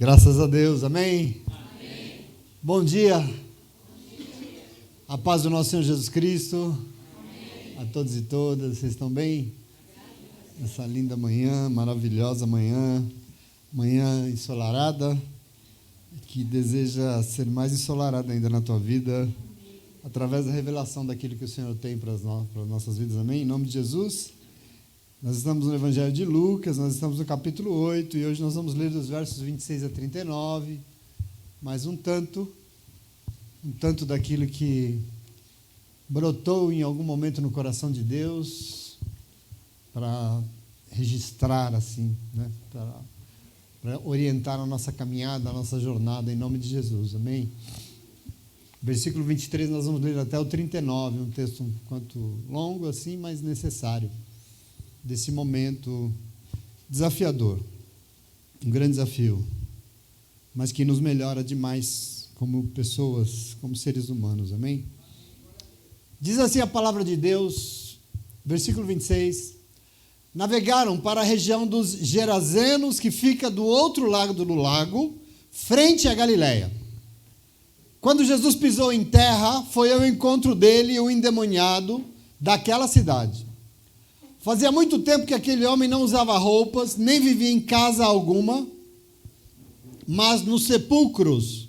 Graças a Deus, amém? Amém. Bom dia. A paz do nosso Senhor Jesus Cristo. Amém. A todos e todas, vocês estão bem? Essa linda manhã, maravilhosa manhã, manhã ensolarada, que deseja ser mais ensolarada ainda na tua vida, através da revelação daquilo que o Senhor tem para as nossas vidas, amém? Em nome de Jesus. Nós estamos no Evangelho de Lucas, nós estamos no capítulo 8, e hoje nós vamos ler dos versos 26 a 39, mais um tanto daquilo que brotou em algum momento no coração de Deus, para registrar assim, né? Para orientar a nossa caminhada, a nossa jornada, em nome de Jesus, amém? Versículo 23 nós vamos ler até o 39, um texto um quanto longo assim, mas necessário, desse momento desafiador, um grande desafio, mas que nos melhora demais como pessoas, como seres humanos, amém? Diz assim a palavra de Deus, versículo 26, navegaram para a região dos Gerazenos, que fica do outro lado do lago, frente à Galileia. Quando Jesus pisou em terra, foi ao encontro dele o endemoniado daquela cidade. Fazia muito tempo que aquele homem não usava roupas, nem vivia em casa alguma, mas nos sepulcros.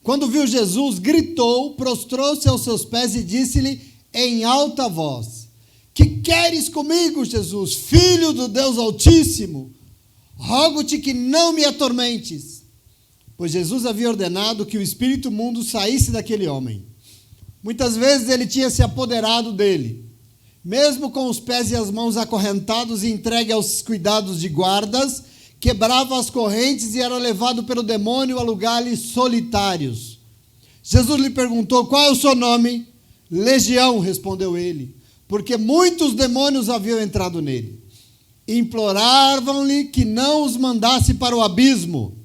Quando viu Jesus, gritou, prostrou-se aos seus pés e disse-lhe em alta voz: que queres comigo, Jesus, filho do Deus Altíssimo? Rogo-te que não me atormentes. Pois Jesus havia ordenado que o espírito imundo saísse daquele homem. Muitas vezes ele tinha se apoderado dele, mesmo com os pés e as mãos acorrentados e entregue aos cuidados de guardas, quebrava as correntes e era levado pelo demônio a lugares solitários. Jesus lhe perguntou: qual é o seu nome? Legião, respondeu ele, porque muitos demônios haviam entrado nele. Imploravam-lhe que não os mandasse para o abismo.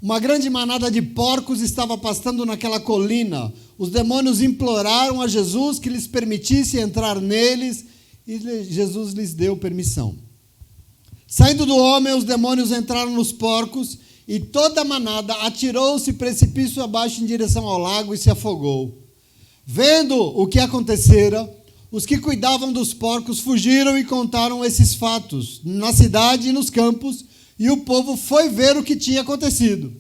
Uma grande manada de porcos estava pastando naquela colina. Os demônios imploraram a Jesus que lhes permitisse entrar neles, e Jesus lhes deu permissão. Saindo do homem, os demônios entraram nos porcos, e toda a manada atirou-se precipício abaixo em direção ao lago e se afogou. Vendo o que acontecera, os que cuidavam dos porcos fugiram e contaram esses fatos na cidade e nos campos, e o povo foi ver o que tinha acontecido.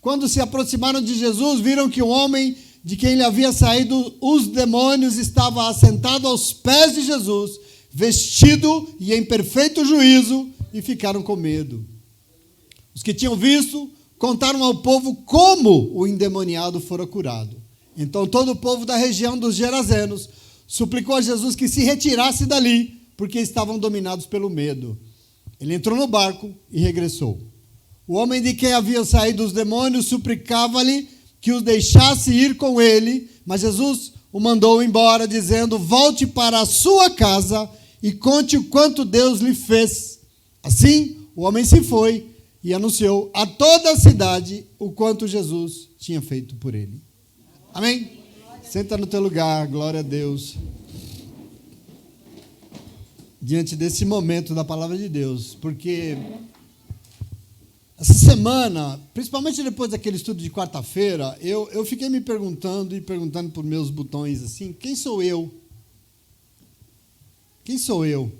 Quando se aproximaram de Jesus, viram que o homem de quem lhe havia saído os demônios estava assentado aos pés de Jesus, vestido e em perfeito juízo, e ficaram com medo. Os que tinham visto contaram ao povo como o endemoniado fora curado. Então todo o povo da região dos Gerazenos suplicou a Jesus que se retirasse dali, porque estavam dominados pelo medo. Ele entrou no barco e regressou. O homem de quem havia saído os demônios suplicava-lhe que os deixasse ir com ele, mas Jesus o mandou embora, dizendo: volte para a sua casa e conte o quanto Deus lhe fez. Assim, o homem se foi e anunciou a toda a cidade o quanto Jesus tinha feito por ele. Amém? Senta no teu lugar, glória a Deus. Diante desse momento da palavra de Deus, porque essa semana, principalmente depois daquele estudo de quarta-feira, eu fiquei me perguntando por meus botões assim: quem sou eu? Quem sou eu?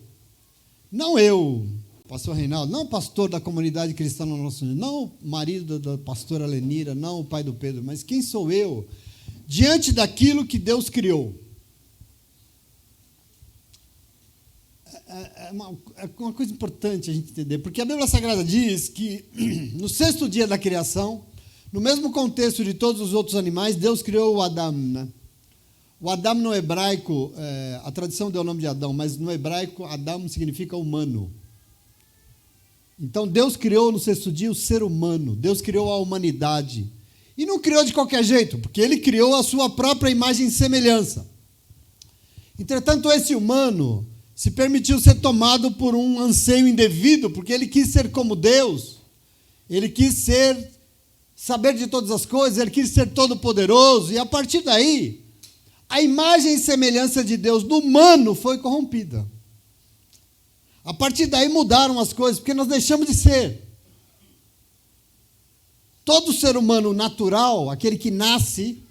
Não eu, pastor Reinaldo, não o pastor da comunidade cristã no nosso dia, não o marido da pastora Lenira, não o pai do Pedro, mas quem sou eu diante daquilo que Deus criou? É uma coisa importante a gente entender, porque a Bíblia Sagrada diz que no sexto dia da criação, no mesmo contexto de todos os outros animais, Deus criou o Adão, né? O Adão no hebraico, a tradição deu o nome de Adão, mas no hebraico Adão significa humano. Então Deus criou no sexto dia o ser humano, Deus criou a humanidade, e não criou de qualquer jeito, porque ele criou a sua própria imagem e semelhança. Entretanto, esse humano se permitiu ser tomado por um anseio indevido, porque ele quis ser como Deus, ele quis saber de todas as coisas, ele quis ser todo-poderoso, e a partir daí, a imagem e semelhança de Deus no humano foi corrompida. A partir daí mudaram as coisas, porque nós deixamos de ser. Todo ser humano natural, aquele que nasce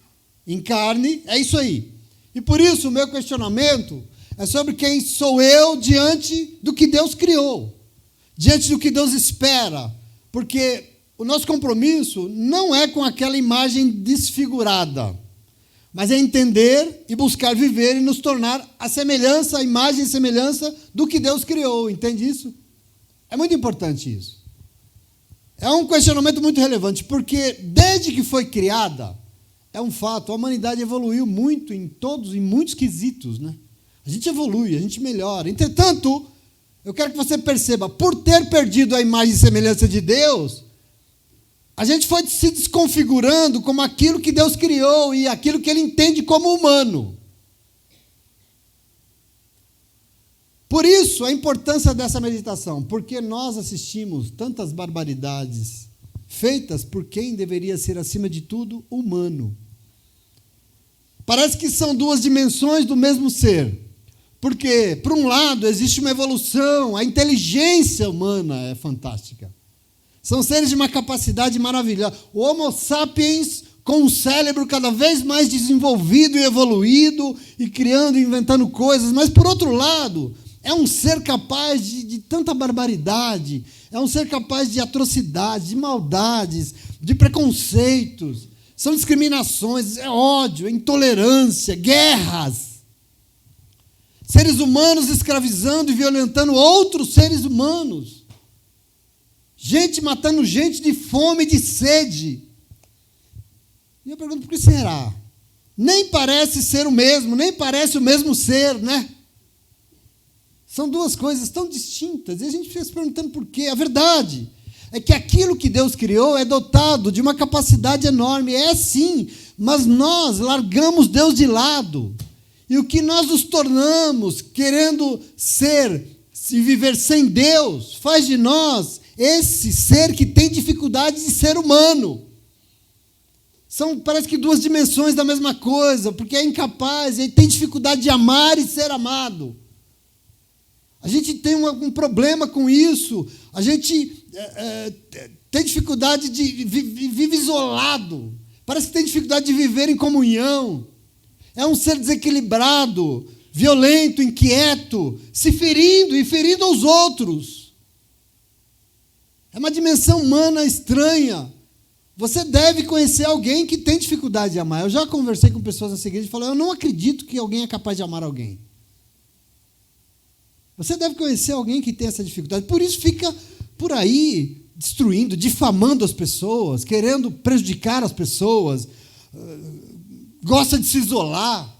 em carne, é isso aí. E por isso o meu questionamento é sobre quem sou eu diante do que Deus criou, diante do que Deus espera, porque o nosso compromisso não é com aquela imagem desfigurada, mas é entender e buscar viver e nos tornar a semelhança, a imagem e semelhança do que Deus criou, entende isso? É muito importante isso. É um questionamento muito relevante, porque desde que foi criada, é um fato, a humanidade evoluiu muito em muitos quesitos, né? A gente evolui, a gente melhora. Entretanto, eu quero que você perceba, por ter perdido a imagem e semelhança de Deus, a gente foi se desconfigurando como aquilo que Deus criou e aquilo que Ele entende como humano. Por isso, a importância dessa meditação, porque nós assistimos tantas barbaridades feitas por quem deveria ser, acima de tudo, humano. Parece que são duas dimensões do mesmo ser. Porque, por um lado, existe uma evolução, a inteligência humana é fantástica. São seres de uma capacidade maravilhosa. O Homo sapiens, com um cérebro cada vez mais desenvolvido e evoluído, e criando e inventando coisas. Mas, por outro lado, é um ser capaz de tanta barbaridade, é um ser capaz de atrocidades, de maldades, de preconceitos. São discriminações, é ódio, é intolerância, guerras. Seres humanos escravizando e violentando outros seres humanos. Gente matando gente de fome e de sede. E eu pergunto, por que será? Nem parece ser o mesmo, nem parece o mesmo ser, né? São duas coisas tão distintas. E a gente fica se perguntando por quê. A verdade é que aquilo que Deus criou é dotado de uma capacidade enorme. É sim, mas nós largamos Deus de lado. E o que nós nos tornamos querendo ser e viver sem Deus, faz de nós esse ser que tem dificuldade de ser humano. São, parece que duas dimensões da mesma coisa, porque é incapaz, ele tem dificuldade de amar e ser amado. A gente tem um problema com isso, a gente tem dificuldade vive isolado, parece que tem dificuldade de viver em comunhão. É um ser desequilibrado, violento, inquieto, se ferindo e ferindo aos outros. É uma dimensão humana estranha. Você deve conhecer alguém que tem dificuldade de amar. Eu já conversei com pessoas na igreja e falei, eu não acredito que alguém é capaz de amar alguém. Você deve conhecer alguém que tem essa dificuldade. Por isso fica por aí destruindo, difamando as pessoas, querendo prejudicar as pessoas, gosta de se isolar.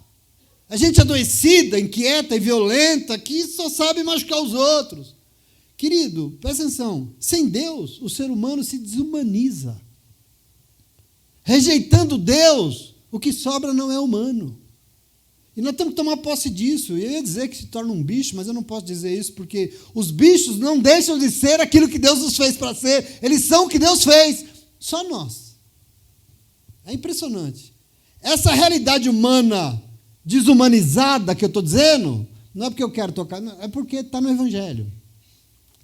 A gente adoecida, inquieta e violenta, que só sabe machucar os outros. Querido, presta atenção, sem Deus, o ser humano se desumaniza. Rejeitando Deus, o que sobra não é humano. E nós temos que tomar posse disso. Eu ia dizer que se torna um bicho, mas eu não posso dizer isso, porque os bichos não deixam de ser aquilo que Deus os fez para ser. Eles são o que Deus fez. Só nós. É impressionante. Essa realidade humana desumanizada que eu estou dizendo, não é porque eu quero tocar, não, é porque está no Evangelho.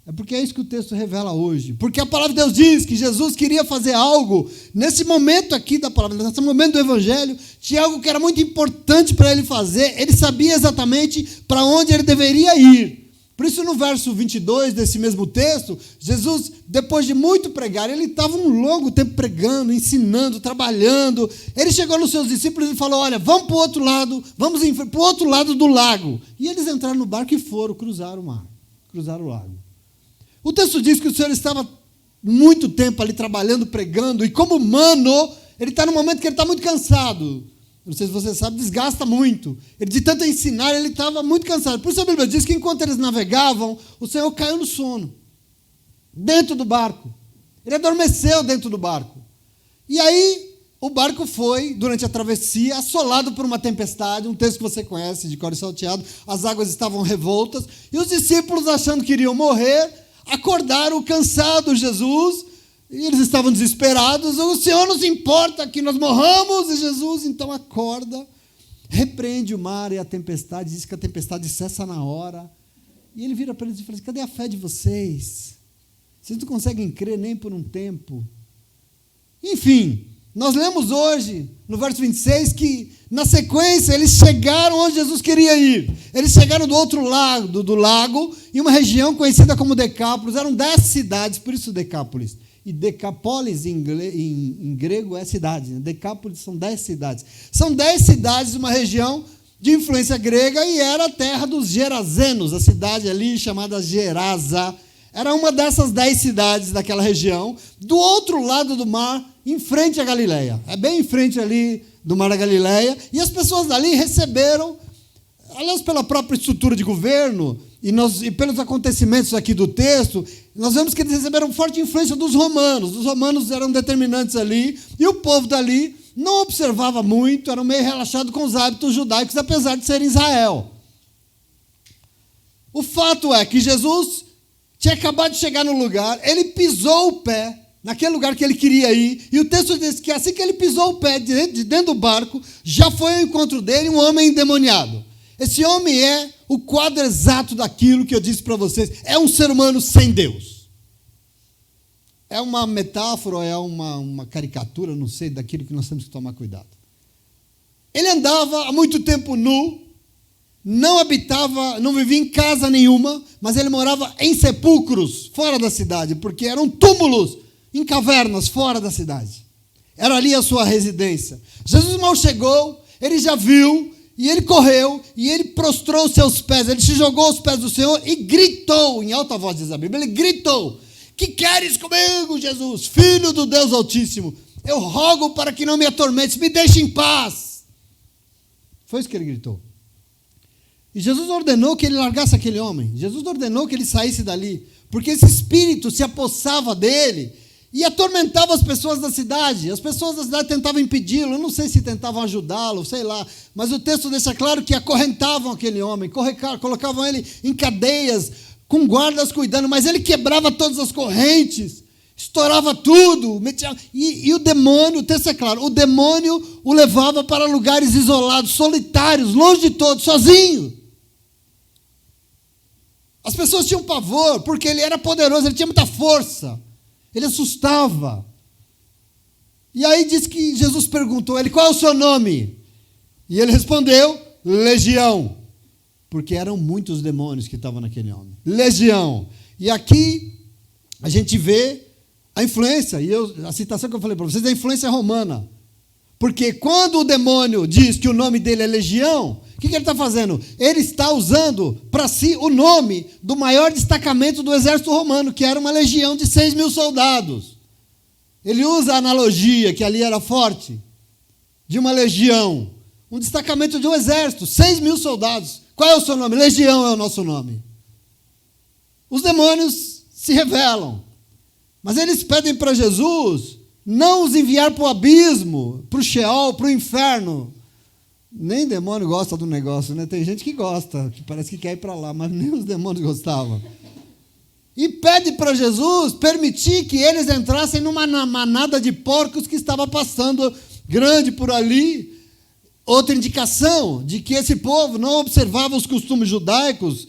É porque é isso que o texto revela hoje. Porque a palavra de Deus diz que Jesus queria fazer algo, nesse momento aqui da palavra, nesse momento do Evangelho, tinha algo que era muito importante para ele fazer, ele sabia exatamente para onde ele deveria ir. Por isso, no verso 22 desse mesmo texto, Jesus, depois de muito pregar, ele estava um longo tempo pregando, ensinando, trabalhando. Ele chegou nos seus discípulos e falou, olha, vamos para o outro lado, vamos para o outro lado do lago. E eles entraram no barco e foram cruzar o mar, cruzar o lago. O texto diz que o Senhor estava muito tempo ali trabalhando, pregando, e como humano, ele está num momento que ele está muito cansado. Não sei se você sabe, desgasta muito. Ele, de tanto ensinar, ele estava muito cansado. Por isso a Bíblia diz que enquanto eles navegavam, o Senhor caiu no sono, dentro do barco. Ele adormeceu dentro do barco. E aí, o barco foi, durante a travessia, assolado por uma tempestade, um texto que você conhece, de cor e salteado, as águas estavam revoltas, e os discípulos, achando que iriam morrer, acordaram cansados Jesus, e eles estavam desesperados. O Senhor nos importa que nós morramos. E Jesus então acorda, repreende o mar e a tempestade, diz que a tempestade cessa na hora. E ele vira para eles e fala assim, cadê a fé de vocês? Vocês não conseguem crer nem por um tempo. Enfim, nós lemos hoje, no verso 26, que na sequência eles chegaram onde Jesus queria ir. Eles chegaram do outro lado do lago, em uma região conhecida como Decápolis. Eram 10 cidades, por isso Decápolis. E Decápolis em grego é cidade. Né? Decápolis são 10 cidades. São 10 cidades de uma região de influência grega e era a terra dos Gerazenos, a cidade ali chamada Gerasa. Era uma dessas 10 cidades daquela região, do outro lado do mar, em frente à Galileia. É bem em frente ali do mar da Galileia. E as pessoas dali receberam, aliás, pela própria estrutura de governo e pelos acontecimentos aqui do texto, nós vemos que eles receberam forte influência dos romanos. Os romanos eram determinantes ali, e o povo dali não observava muito, era meio relaxado com os hábitos judaicos, apesar de ser Israel. O fato é que Jesus tinha acabado de chegar no lugar, ele pisou o pé naquele lugar que ele queria ir, e o texto diz que assim que ele pisou o pé de dentro do barco, já foi ao encontro dele um homem endemoniado. Esse homem é o quadro exato daquilo que eu disse para vocês, é um ser humano sem Deus. É uma metáfora, é uma caricatura, não sei, daquilo que nós temos que tomar cuidado. Ele andava há muito tempo nu, não habitava, não vivia em casa nenhuma, mas ele morava em sepulcros, fora da cidade, porque eram túmulos em cavernas, fora da cidade. Era ali a sua residência. Jesus mal chegou, ele já viu, e ele correu, e ele prostrou os seus pés, ele se jogou aos pés do Senhor e gritou, em alta voz diz a Bíblia, ele gritou: que queres comigo, Jesus, Filho do Deus Altíssimo? Eu rogo para que não me atormentes, me deixe em paz. Foi isso que ele gritou. E Jesus ordenou que ele largasse aquele homem. Jesus ordenou que ele saísse dali, porque esse espírito se apossava dele e atormentava as pessoas da cidade. As pessoas da cidade tentavam impedi-lo, eu não sei se tentavam ajudá-lo, sei lá, mas o texto deixa claro que acorrentavam aquele homem, colocavam ele em cadeias, com guardas cuidando, mas ele quebrava todas as correntes, estourava tudo, e o demônio, o texto é claro, o demônio o levava para lugares isolados, solitários, longe de todos, sozinho. As pessoas tinham pavor, porque ele era poderoso, ele tinha muita força, ele assustava. E aí diz que Jesus perguntou a ele: qual é o seu nome? E ele respondeu: Legião, porque eram muitos demônios que estavam naquele homem. Legião. E aqui a gente vê a influência, a citação que eu falei para vocês é a influência romana. Porque quando o demônio diz que o nome dele é Legião, o que ele está fazendo? Ele está usando para si o nome do maior destacamento do exército romano, que era uma legião de 6.000 soldados. Ele usa a analogia, que ali era forte, de uma legião, um destacamento de um exército, 6.000 soldados. Qual é o seu nome? Legião é o nosso nome. Os demônios se revelam, mas eles pedem para Jesus não os enviar para o abismo, para o Sheol, para o inferno. Nem demônio gosta do negócio, né? Tem gente que gosta, que parece que quer ir para lá, mas nem os demônios gostavam. E pede para Jesus permitir que eles entrassem numa manada de porcos que estava passando grande por ali. Outra indicação de que esse povo não observava os costumes judaicos.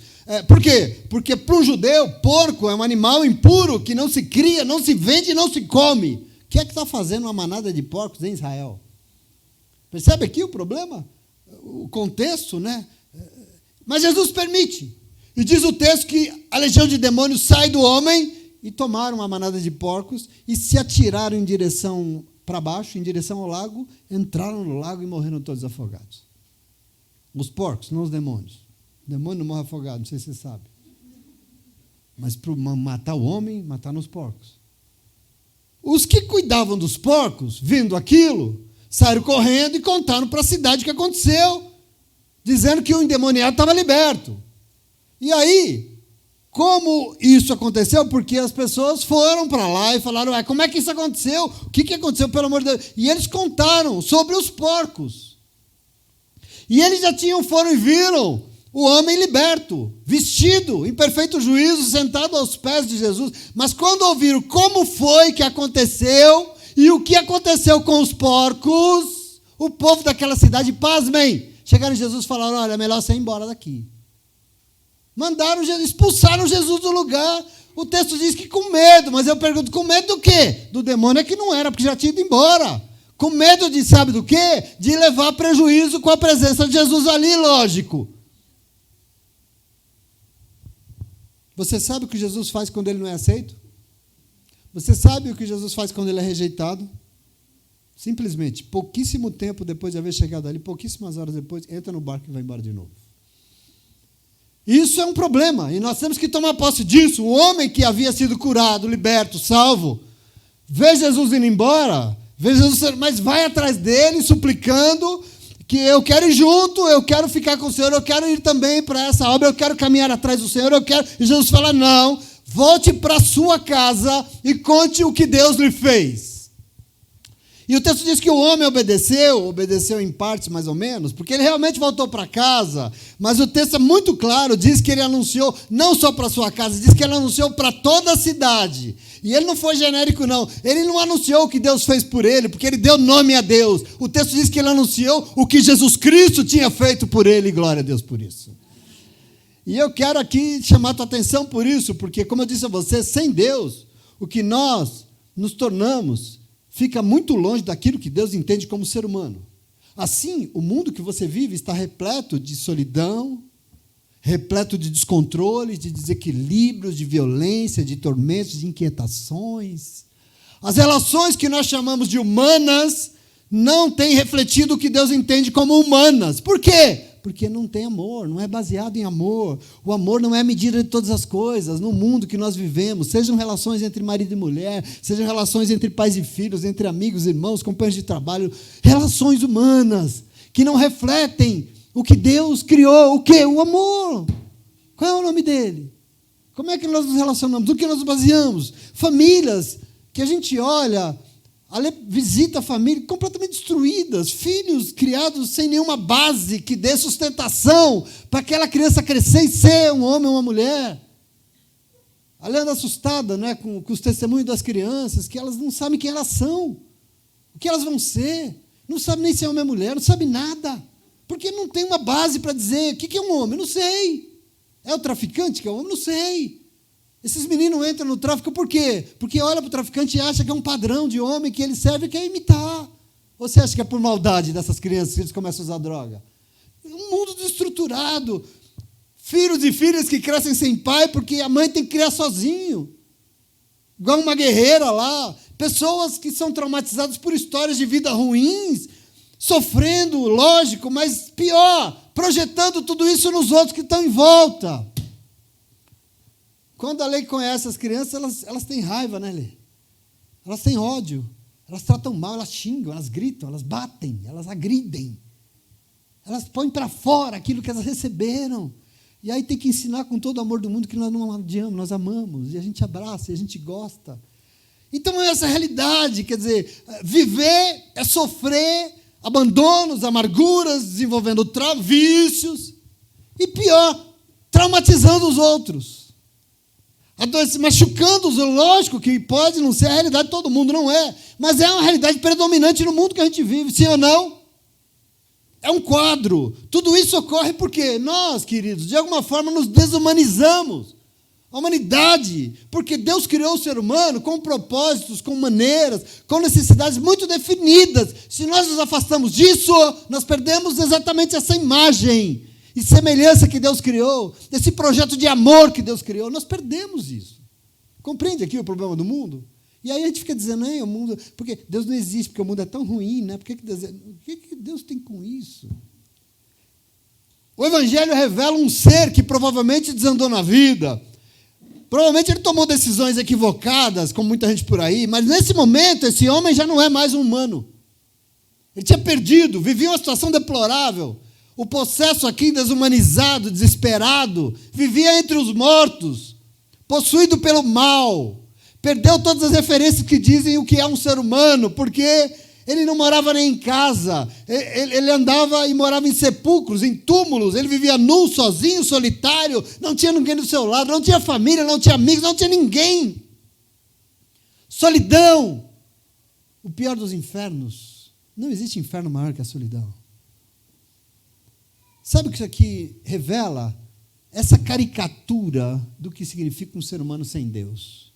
Por quê? Porque para um judeu, porco é um animal impuro que não se cria, não se vende e não se come. O que é que está fazendo uma manada de porcos em Israel? Percebe aqui o problema? O contexto, né? Mas Jesus permite. E diz o texto que a legião de demônios sai do homem e tomaram uma manada de porcos e se atiraram em direção para baixo, em direção ao lago, entraram no lago e morreram todos afogados. Os porcos, não os demônios. O demônio não morre afogado, não sei se você sabe. Mas para matar o homem, mataram os porcos. Os que cuidavam dos porcos, vendo aquilo, saíram correndo e contaram para a cidade o que aconteceu, dizendo que o endemoniado estava liberto. E aí, como isso aconteceu? Porque as pessoas foram para lá e falaram: como é que isso aconteceu? O que aconteceu, pelo amor de Deus? E eles contaram sobre os porcos. E eles já foram e viram o homem liberto, vestido, em perfeito juízo, sentado aos pés de Jesus. Mas quando ouviram como foi que aconteceu e o que aconteceu com os porcos, o povo daquela cidade, pasmem, chegaram em Jesus e falaram: olha, é melhor você ir embora daqui. Mandaram Jesus, expulsaram Jesus do lugar. O texto diz que com medo, mas eu pergunto, com medo do quê? Do demônio é que não era, porque já tinha ido embora. Com medo de, sabe do quê? De levar prejuízo com a presença de Jesus ali, lógico. Você sabe o que Jesus faz quando ele não é aceito? Você sabe o que Jesus faz quando ele é rejeitado? Simplesmente, pouquíssimo tempo depois de haver chegado ali, pouquíssimas horas depois, entra no barco e vai embora de novo. Isso é um problema, e nós temos que tomar posse disso. O homem que havia sido curado, liberto, salvo, vê Jesus indo embora, vê Jesus, mas vai atrás dele, suplicando que eu quero ir junto, eu quero ficar com o Senhor, eu quero ir também para essa obra, eu quero caminhar atrás do Senhor, eu quero. E Jesus fala, não, volte para a sua casa e conte o que Deus lhe fez. E o texto diz que o homem obedeceu em partes mais ou menos, porque ele realmente voltou para casa, mas o texto é muito claro, diz que ele anunciou não só para sua casa, diz que ele anunciou para toda a cidade. E ele não foi genérico não, ele não anunciou o que Deus fez por ele, porque ele deu nome a Deus. O texto diz que ele anunciou o que Jesus Cristo tinha feito por ele, e glória a Deus por isso. E eu quero aqui chamar a tua atenção por isso, porque como eu disse a você, sem Deus, o que nós nos tornamos fica muito longe daquilo que Deus entende como ser humano. Assim, o mundo que você vive está repleto de solidão, repleto de descontrole, de desequilíbrios, de violência, de tormentos, de inquietações. As relações que nós chamamos de humanas não têm refletido o que Deus entende como humanas. Por quê? Porque não tem amor, não é baseado em amor. O amor não é a medida de todas as coisas no mundo que nós vivemos, sejam relações entre marido e mulher, sejam relações entre pais e filhos, entre amigos, irmãos, companheiros de trabalho, relações humanas que não refletem o que Deus criou. O quê? O amor. Qual é o nome dele? Como é que nós nos relacionamos? Do que nós nos baseamos? Famílias que a gente olha, visita a família completamente destruídas, filhos criados sem nenhuma base que dê sustentação para aquela criança crescer e ser um homem ou uma mulher. Ali anda assustada, né, com os testemunhos das crianças, que elas não sabem quem elas são, o que elas vão ser, não sabem nem se é homem ou mulher, não sabem nada, porque não tem uma base para dizer o que é um homem, não sei. É o traficante que é um homem? Não sei. Esses meninos entram no tráfico por quê? Porque olha para o traficante e acha que é um padrão de homem que ele serve e quer imitar. Ou você acha que é por maldade dessas crianças que eles começam a usar droga? Um mundo desestruturado. Filhos e filhas que crescem sem pai porque a mãe tem que criar sozinho. Igual uma guerreira lá. Pessoas que são traumatizadas por histórias de vida ruins, sofrendo, lógico, mas pior, projetando tudo isso nos outros que estão em volta. Quando a lei conhece as crianças, elas têm raiva, né, Lê? Elas têm ódio, elas tratam mal, elas xingam, elas gritam, elas batem, elas agridem. Elas põem para fora aquilo que elas receberam. E aí tem que ensinar com todo o amor do mundo que nós não odiamos, nós amamos, e a gente abraça, e a gente gosta. Então é essa realidade, quer dizer, viver é sofrer abandonos, amarguras, desenvolvendo vícios, e pior, traumatizando os outros. Machucando-os, lógico que pode não ser a realidade de todo mundo, não é, mas é uma realidade predominante no mundo que a gente vive, sim ou não? É um quadro. Tudo isso ocorre porque nós, queridos, de alguma forma nos desumanizamos. A humanidade, porque Deus criou o ser humano com propósitos, com maneiras, com necessidades muito definidas. Se nós nos afastamos disso, nós perdemos exatamente essa imagem e semelhança que Deus criou, esse projeto de amor que Deus criou, nós perdemos isso. Compreende aqui o problema do mundo? E aí a gente fica dizendo, o mundo, porque Deus não existe, porque o mundo é tão ruim, né? O que Deus tem com isso? O Evangelho revela um ser que provavelmente desandou na vida, provavelmente ele tomou decisões equivocadas, como muita gente por aí, mas nesse momento esse homem já não é mais um humano. Ele tinha perdido, vivia uma situação deplorável. O possesso aqui desumanizado, desesperado, vivia entre os mortos, possuído pelo mal, perdeu todas as referências que dizem o que é um ser humano, porque ele não morava nem em casa, ele andava e morava em sepulcros, em túmulos, ele vivia nu, sozinho, solitário, não tinha ninguém do seu lado, não tinha família, não tinha amigos, não tinha ninguém. Solidão, o pior dos infernos. Não existe inferno maior que a solidão. Sabe o que isso aqui revela? essa caricatura do que significa um ser humano sem Deus.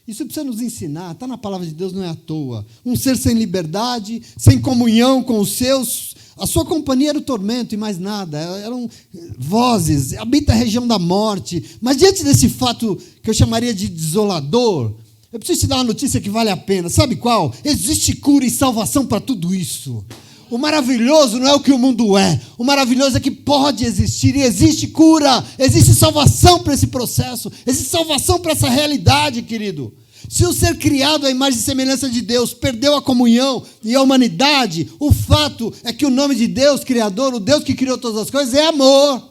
Isso precisa nos ensinar, está na palavra de Deus, não é à toa. Um ser sem liberdade, sem comunhão com os seus, a sua companhia era o tormento e mais nada, eram vozes, habita a região da morte. Mas diante desse fato que eu chamaria de desolador, eu preciso te dar uma notícia que vale a pena. Sabe qual? Existe cura e salvação para tudo isso. O maravilhoso não é o que o mundo é. O maravilhoso é que pode existir e existe cura, existe salvação para esse processo, existe salvação para essa realidade, querido. Se o ser criado à imagem e semelhança de Deus perdeu a comunhão e a humanidade, o fato é que o nome de Deus, Criador, o Deus que criou todas as coisas, é amor.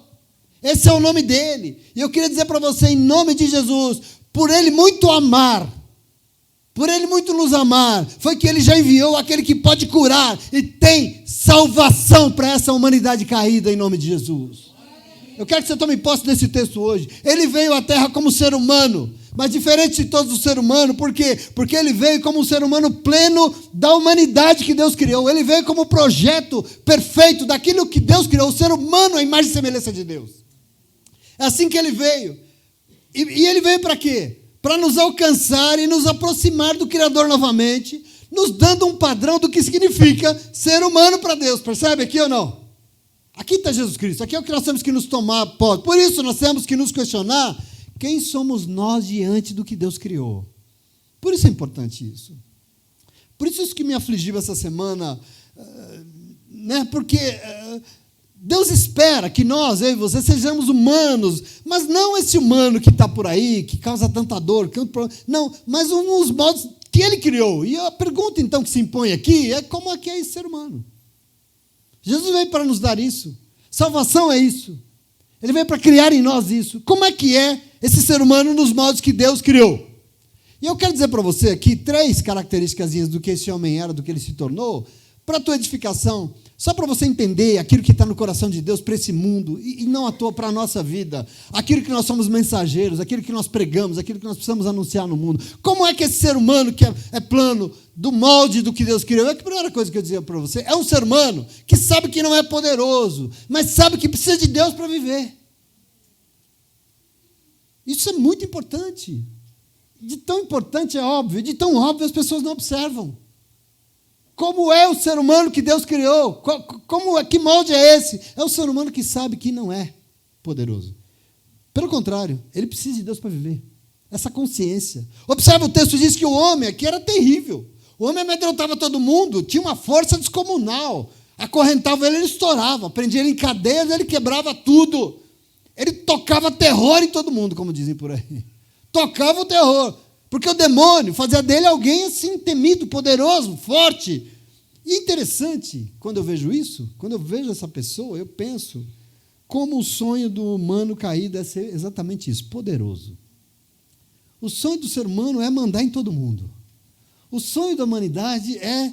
Esse é o nome dele. E eu queria dizer para você, em nome de Jesus, por ele muito amar, por ele muito nos amar, foi que ele já enviou aquele que pode curar e tem salvação para essa humanidade caída em nome de Jesus. Eu quero que você tome posse desse texto hoje. Ele veio à terra como ser humano, mas diferente de todos os seres humanos. Por quê? Porque ele veio como um ser humano pleno da humanidade que Deus criou. Ele veio como projeto perfeito daquilo que Deus criou, o ser humano à imagem e semelhança de Deus. É assim que ele veio. E ele veio para quê? Para nos alcançar e nos aproximar do Criador novamente, nos dando um padrão do que significa ser humano para Deus. Percebe aqui ou não? Aqui está Jesus Cristo, aqui é o que nós temos que nos tomar posse. Por isso nós temos que nos questionar quem somos nós diante do que Deus criou. Por isso é importante isso. Por isso que me afligiu essa semana, porque Deus espera que nós, eu e você, sejamos humanos, mas não esse humano que está por aí, que causa tanta dor, não, mas uns modos que ele criou. E a pergunta então que se impõe aqui é como é que é esse ser humano? Jesus veio para nos dar isso. Salvação é isso. Ele veio para criar em nós isso. Como é que é esse ser humano nos modos que Deus criou? E eu quero dizer para você aqui 3 características do que esse homem era, do que ele se tornou, para a tua edificação, só para você entender aquilo que está no coração de Deus para esse mundo, e não à toa para a nossa vida, aquilo que nós somos mensageiros, aquilo que nós pregamos, aquilo que nós precisamos anunciar no mundo. Como é que esse ser humano que é plano do molde do que Deus criou, é a primeira coisa que eu dizia para você, é um ser humano que sabe que não é poderoso, mas sabe que precisa de Deus para viver. Isso é muito importante. De tão importante é óbvio, de tão óbvio as pessoas não observam. Como é o ser humano que Deus criou? Que molde é esse? É o ser humano que sabe que não é poderoso. Pelo contrário, ele precisa de Deus para viver. Essa consciência. Observa, o texto diz que o homem aqui era terrível. O homem amedrontava todo mundo, tinha uma força descomunal. Acorrentava ele estourava. Prendia ele em cadeias, ele quebrava tudo. Ele tocava terror em todo mundo, como dizem por aí. Tocava o terror. Porque o demônio fazia dele alguém assim, temido, poderoso, forte. E é interessante, quando eu vejo isso, quando eu vejo essa pessoa, eu penso como o sonho do humano caído é ser exatamente isso, poderoso. O sonho do ser humano é mandar em todo mundo. O sonho da humanidade é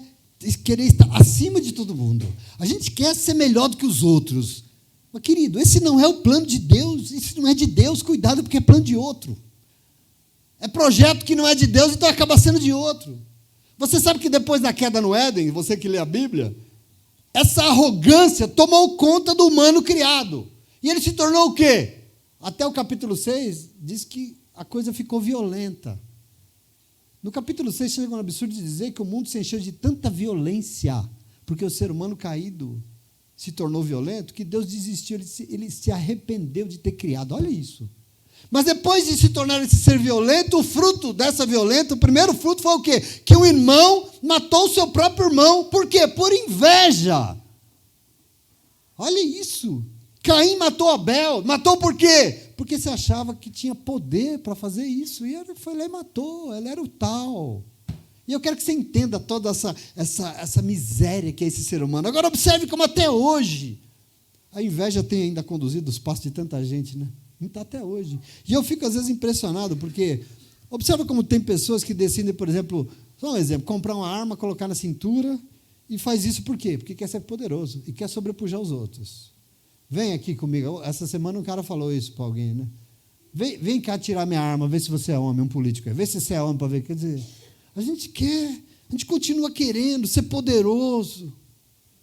querer estar acima de todo mundo. A gente quer ser melhor do que os outros. Mas, querido, esse não é o plano de Deus, isso não é de Deus, cuidado, porque é plano de outro. É projeto que não é de Deus, então acaba sendo de outro. Você sabe que depois da queda no Éden, você que lê a Bíblia, essa arrogância tomou conta do humano criado. E ele se tornou o quê? Até o capítulo 6, diz que a coisa ficou violenta. No capítulo 6, chega um absurdo de dizer que o mundo se encheu de tanta violência, porque o ser humano caído se tornou violento, que Deus desistiu, ele se arrependeu de ter criado. Olha isso. Mas depois de se tornar esse ser violento, o fruto dessa violência, o primeiro fruto foi o quê? Que um irmão matou o seu próprio irmão. Por quê? Por inveja. Olha isso. Caim matou Abel. Matou por quê? Porque se achava que tinha poder para fazer isso. E ele foi lá e matou. Ele era o tal. E eu quero que você entenda toda essa miséria que é esse ser humano. Agora observe como até hoje a inveja tem ainda conduzido os passos de tanta gente, né? Não está até hoje. E eu fico, às vezes, impressionado, porque observa como tem pessoas que decidem, por exemplo, só um exemplo, comprar uma arma, colocar na cintura, e faz isso por quê? Porque quer ser poderoso e quer sobrepujar os outros. Vem aqui comigo. Essa semana um cara falou isso para alguém, né? Vem cá tirar minha arma, vê se você é homem, um político. Vê se você é homem para ver. Quer dizer, a gente continua querendo ser poderoso,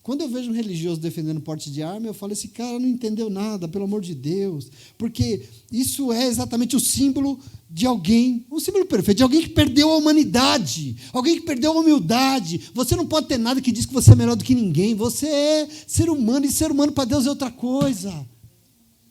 Quando eu vejo um religioso defendendo porte de arma, eu falo, esse cara não entendeu nada, pelo amor de Deus. Porque isso é exatamente o símbolo de alguém, um símbolo perfeito, de alguém que perdeu a humanidade, alguém que perdeu a humildade. Você não pode ter nada que diz que você é melhor do que ninguém. Você é ser humano, e ser humano para Deus é outra coisa.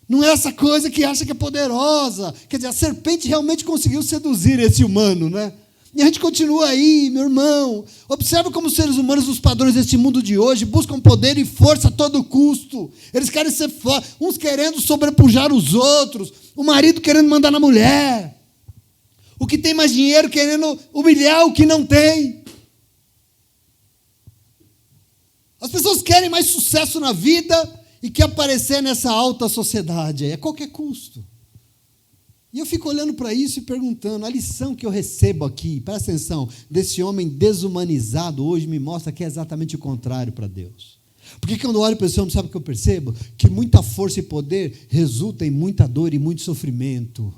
Não é essa coisa que acha que é poderosa. Quer dizer, a serpente realmente conseguiu seduzir esse humano, né? E a gente continua aí, meu irmão. Observa como os seres humanos, os padrões deste mundo de hoje, buscam poder e força a todo custo. Eles querem ser fortes, uns querendo sobrepujar os outros, o marido querendo mandar na mulher, o que tem mais dinheiro querendo humilhar o que não tem. As pessoas querem mais sucesso na vida e querem aparecer nessa alta sociedade aí, a qualquer custo. E eu fico olhando para isso e perguntando, a lição que eu recebo aqui, presta atenção, desse homem desumanizado hoje me mostra que é exatamente o contrário para Deus. Porque quando eu olho para esse homem, sabe o que eu percebo? Que muita força e poder resulta em muita dor e muito sofrimento.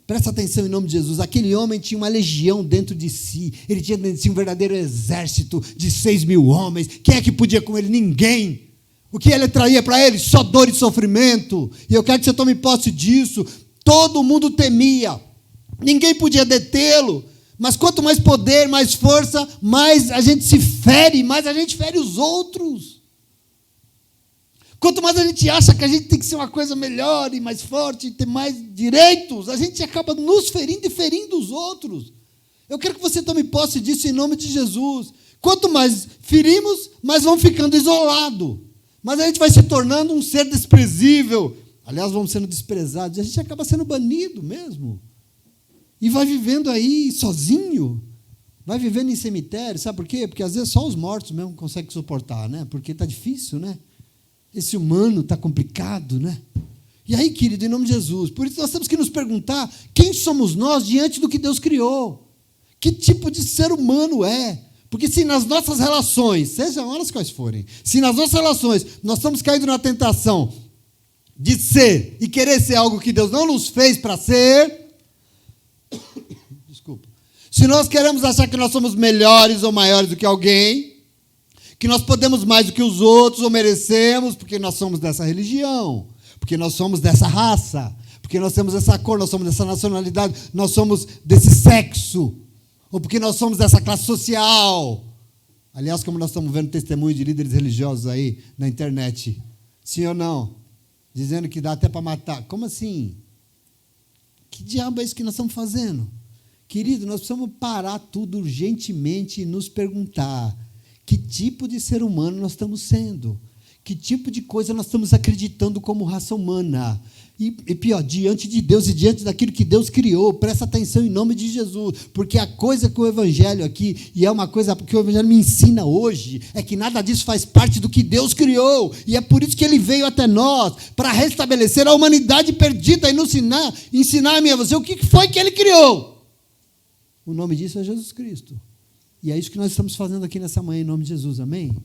Presta atenção em nome de Jesus, aquele homem tinha uma legião dentro de si, ele tinha dentro de si um verdadeiro exército de 6.000 homens, quem é que podia com ele? Ninguém. O que ele traía para ele? Só dor e sofrimento. E eu quero que você tome posse disso. Todo mundo temia. Ninguém podia detê-lo. Mas quanto mais poder, mais força, mais a gente se fere, mais a gente fere os outros. Quanto mais a gente acha que a gente tem que ser uma coisa melhor e mais forte, e ter mais direitos, a gente acaba nos ferindo e ferindo os outros. Eu quero que você tome posse disso em nome de Jesus. Quanto mais ferimos, mais vamos ficando isolados. Mas a gente vai se tornando um ser desprezível. Aliás, vamos sendo desprezados. E a gente acaba sendo banido mesmo. E vai vivendo aí sozinho. Vai vivendo em cemitério. Sabe por quê? Porque às vezes só os mortos mesmo conseguem suportar, né? Porque está difícil, né? Esse humano está complicado, né? E aí, querido, em nome de Jesus, por isso nós temos que nos perguntar quem somos nós diante do que Deus criou. Que tipo de ser humano é? Porque se nas nossas relações, sejam elas quais forem, se nas nossas relações nós estamos caindo na tentação de ser e querer ser algo que Deus não nos fez para ser, desculpa, se nós queremos achar que nós somos melhores ou maiores do que alguém, que nós podemos mais do que os outros ou merecemos, porque nós somos dessa religião, porque nós somos dessa raça, porque nós temos essa cor, nós somos dessa nacionalidade, nós somos desse sexo, ou porque nós somos dessa classe social. Aliás, como nós estamos vendo testemunho de líderes religiosos aí na internet, sim ou não? Dizendo que dá até para matar. Como assim? Que diabo é isso que nós estamos fazendo? Querido, nós precisamos parar tudo urgentemente e nos perguntar que tipo de ser humano nós estamos sendo, que tipo de coisa nós estamos acreditando como raça humana. E pior, diante de Deus e diante daquilo que Deus criou, presta atenção em nome de Jesus, porque a coisa que o Evangelho aqui, e é uma coisa que o Evangelho me ensina hoje, é que nada disso faz parte do que Deus criou, e é por isso que Ele veio até nós, para restabelecer a humanidade perdida e nos ensinar a mim e a você o que foi que Ele criou. O nome disso é Jesus Cristo. E é isso que nós estamos fazendo aqui nessa manhã, em nome de Jesus, amém?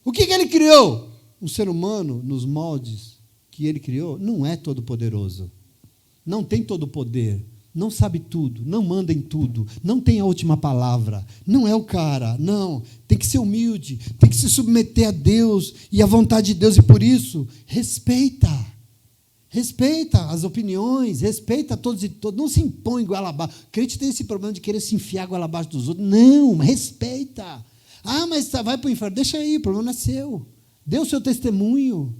O que Ele criou? Um ser humano nos moldes que Ele criou não é todo poderoso, não tem todo o poder, não sabe tudo, não manda em tudo, não tem a última palavra, não é o cara, não, tem que ser humilde, tem que se submeter a Deus e à vontade de Deus, e por isso, respeita as opiniões, respeita todos e todos, não se impõe goela abaixo. O crente tem esse problema de querer se enfiar goela abaixo dos outros, não, respeita. Ah, mas vai para o inferno, deixa aí, o problema não é seu, dê o seu testemunho.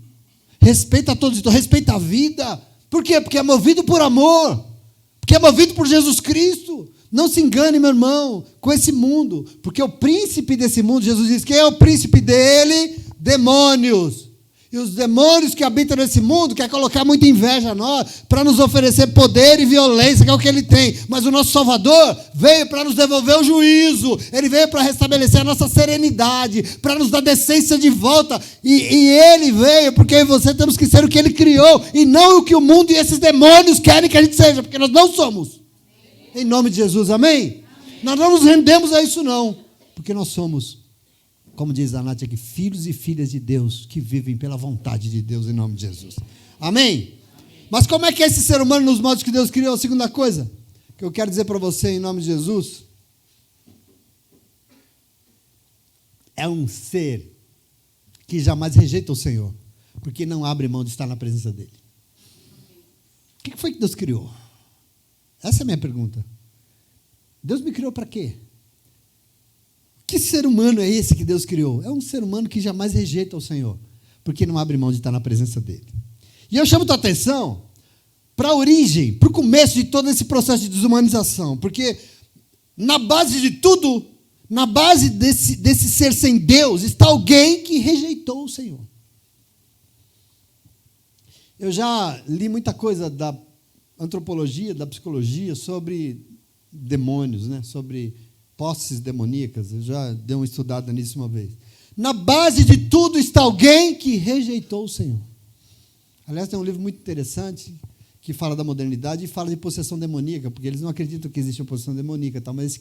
Respeita a todos, respeita a vida. Por quê? Porque é movido por amor. Porque é movido por Jesus Cristo. Não se engane, meu irmão, com esse mundo. Porque o príncipe desse mundo, Jesus diz, quem é o príncipe dele? Demônios. E os demônios que habitam nesse mundo querem colocar muita inveja a nós, para nos oferecer poder e violência, que é o que ele tem. Mas o nosso Salvador veio para nos devolver o juízo. Ele veio para restabelecer a nossa serenidade, para nos dar decência de volta. E ele veio porque eu e você temos que ser o que ele criou, e não o que o mundo e esses demônios querem que a gente seja, porque nós não somos. Em nome de Jesus, amém? Nós não nos rendemos a isso não, porque nós somos, como diz a Nath aqui, filhos e filhas de Deus, que vivem pela vontade de Deus, em nome de Jesus. Amém? Mas como é que é esse ser humano nos modos que Deus criou? A segunda coisa que eu quero dizer para você, em nome de Jesus, é um ser que jamais rejeita o Senhor, porque não abre mão de estar na presença dele. O que foi que Deus criou? Essa é a minha pergunta. Deus me criou para quê? Que ser humano é esse que Deus criou? É um ser humano que jamais rejeita o Senhor, porque não abre mão de estar na presença dele. E eu chamo tua atenção para a origem, para o começo de todo esse processo de desumanização, porque na base de tudo, na base desse ser sem Deus, está alguém que rejeitou o Senhor. Eu já li muita coisa da antropologia, da psicologia, sobre demônios, né? Sobre posses demoníacas. Eu já dei uma estudada nisso uma vez. Na base de tudo está alguém que rejeitou o Senhor. Aliás, tem um livro muito interessante que fala da modernidade e fala de possessão demoníaca, porque eles não acreditam que existe uma possessão demoníaca, tá? Mas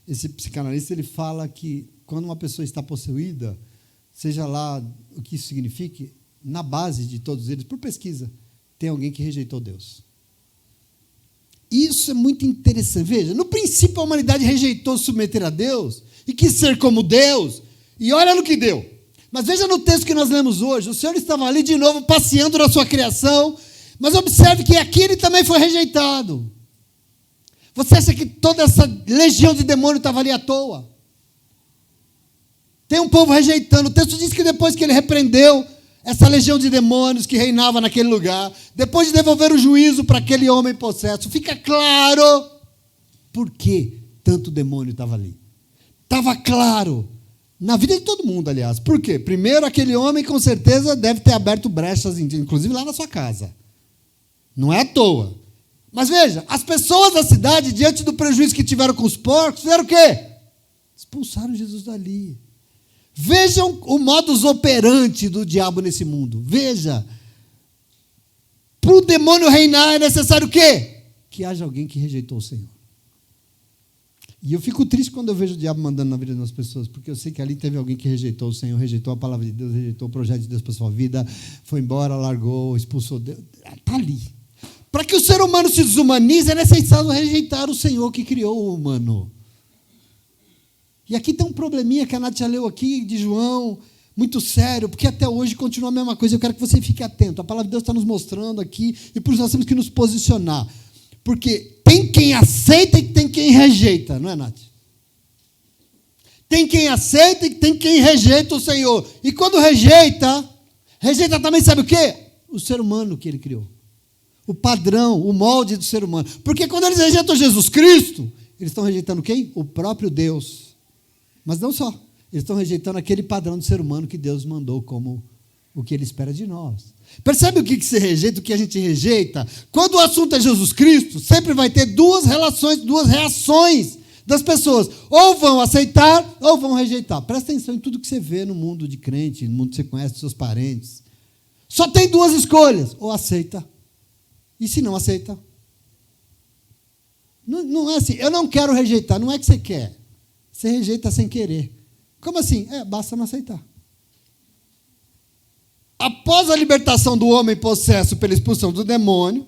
esse psicanalista, ele fala que quando uma pessoa está possuída, seja lá o que isso signifique, na base de todos eles, por pesquisa, tem alguém que rejeitou Deus. Isso é muito interessante. Veja, no princípio a humanidade rejeitou se submeter a Deus e quis ser como Deus, e olha no que deu. Mas veja no texto que nós lemos hoje, o Senhor estava ali de novo passeando na sua criação, mas observe que aqui ele também foi rejeitado. Você acha que toda essa legião de demônio estava ali à toa? Tem um povo rejeitando. O texto diz que depois que ele repreendeu essa legião de demônios que reinava naquele lugar, depois de devolver o juízo para aquele homem possesso, fica claro por que tanto demônio estava ali. Estava claro. Na vida de todo mundo, aliás. Por quê? Primeiro, aquele homem com certeza deve ter aberto brechas, inclusive lá na sua casa. Não é à toa. Mas veja, as pessoas da cidade, diante do prejuízo que tiveram com os porcos, fizeram o quê? Expulsaram Jesus dali. Vejam o modus operandi do diabo nesse mundo. Veja. Para o demônio reinar é necessário o quê? Que haja alguém que rejeitou o Senhor. E eu fico triste quando eu vejo o diabo mandando na vida das pessoas, porque eu sei que ali teve alguém que rejeitou o Senhor, rejeitou a palavra de Deus, rejeitou o projeto de Deus para a sua vida, foi embora, largou, expulsou Deus. Está ali. Para que o ser humano se desumanize, é necessário rejeitar o Senhor que criou o humano. E aqui tem um probleminha que a Nath já leu aqui, de João, muito sério, porque até hoje continua a mesma coisa. Eu quero que você fique atento. A palavra de Deus está nos mostrando aqui, e por isso nós temos que nos posicionar. Porque tem quem aceita e tem quem rejeita, não é, Nath? Tem quem aceita e tem quem rejeita o Senhor. E quando rejeita também sabe o quê? O ser humano que ele criou. O padrão, o molde do ser humano. Porque quando eles rejeitam Jesus Cristo, eles estão rejeitando quem? O próprio Deus. Mas não só. Eles estão rejeitando aquele padrão de ser humano que Deus mandou como o que ele espera de nós. Percebe o que se rejeita, o que a gente rejeita? Quando o assunto é Jesus Cristo, sempre vai ter duas reações das pessoas. Ou vão aceitar, ou vão rejeitar. Presta atenção em tudo que você vê no mundo de crente, no mundo que você conhece, dos seus parentes. Só tem duas escolhas. Ou aceita. E se não aceita? Não é assim. Eu não quero rejeitar. Não é que você quer. Você rejeita sem querer. Como assim? Basta não aceitar. Após a libertação do homem possesso pela expulsão do demônio,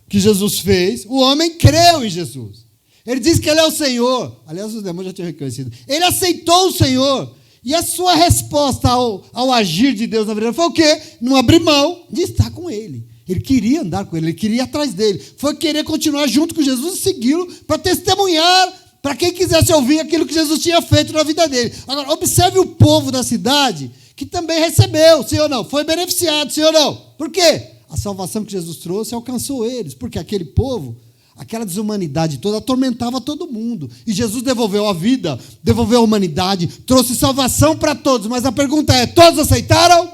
que Jesus fez, o homem creu em Jesus. Ele diz que ele é o Senhor. Aliás, os demônios já tinham reconhecido. Ele aceitou o Senhor. E a sua resposta ao agir de Deus na vida foi o quê? Não abrir mão de estar com ele. Ele queria andar com ele, ele queria ir atrás dele. Foi querer continuar junto com Jesus e segui-lo para testemunhar para quem quisesse ouvir aquilo que Jesus tinha feito na vida dele. Agora, observe o povo da cidade que também recebeu, sim ou não? Foi beneficiado, sim ou não? Por quê? A salvação que Jesus trouxe alcançou eles, porque aquele povo, aquela desumanidade toda, atormentava todo mundo. E Jesus devolveu a vida, devolveu a humanidade, trouxe salvação para todos. Mas a pergunta é, todos aceitaram?